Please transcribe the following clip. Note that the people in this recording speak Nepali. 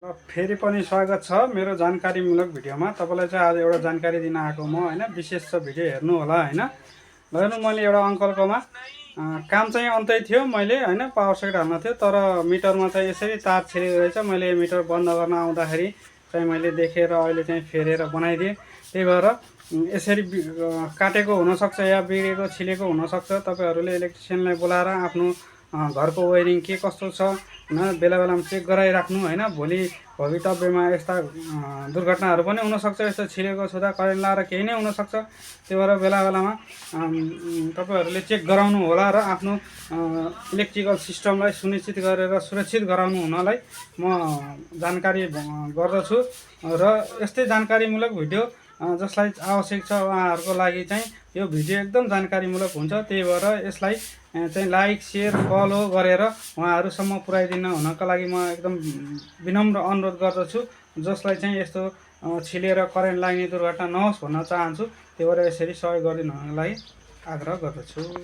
फेरि पनि स्वागत छ मेरो जानकारीमूलक भिडियोमा। तपाईँलाई चाहिँ आज एउटा जानकारी दिन आएको म हैन। विशेष छ भिडियो हेर्नु होला हैन। ल हेर्नु, मैले एउटा अङ्कलकोमा काम चाहिँ अन्तै थियो, मैले हैन पावर सकेट हाल्न थियो, तर मिटरमा चाहिँ यसरी तार छिरेको रहेछ। मैले मिटर बन्द गर्न आउँदाखेरि चाहिँ मैले देखेर अहिले चाहिँ फेरेर बनाइदिएँ। त्यही भएर यसरी काटेको हुनसक्छ या बिग्रेको छिलेको हुनसक्छ। तपाईँहरूले इलेक्ट्रिसियनलाई बोलाएर आफ्नो घरको वायरिङ के कस्तो छ हैन बेला बेलामा चेक गराइराख्नु हैन। भोलि भवितव्यमा यस्ता दुर्घटनाहरू पनि हुनसक्छ। यस्तो छिलेको छुँदा करेन्ट लाएर केही नै हुनसक्छ। त्यही भएर बेला बेलामा तपाईँहरूले चेक गराउनु होला र आफ्नो इलेक्ट्रिकल सिस्टमलाई सुनिश्चित गरेर सुरक्षित गराउनु हुनलाई म जानकारी गर्दछु। र यस्तै जानकारीमूलक भिडियो जसलाई आवश्यक छ उहाँहरूको लागि चाहिँ यो भिडियो एकदम जानकारीमूलक हुन्छ। त्यही भएर यसलाई चाहिँ लाइक सेयर फलो गरेर उहाँहरूसम्म पुर्याइदिन हुनका लागि म एकदम विनम्र अनुरोध गर्दछु। जसलाई चाहिँ यस्तो छिलेर करेन्ट लाग्ने दुर्घटना नहोस् भन्न चाहन्छु। त्यही भएर यसरी सहयोग गरिदिनु हुनको लागि आग्रह गर्दछु।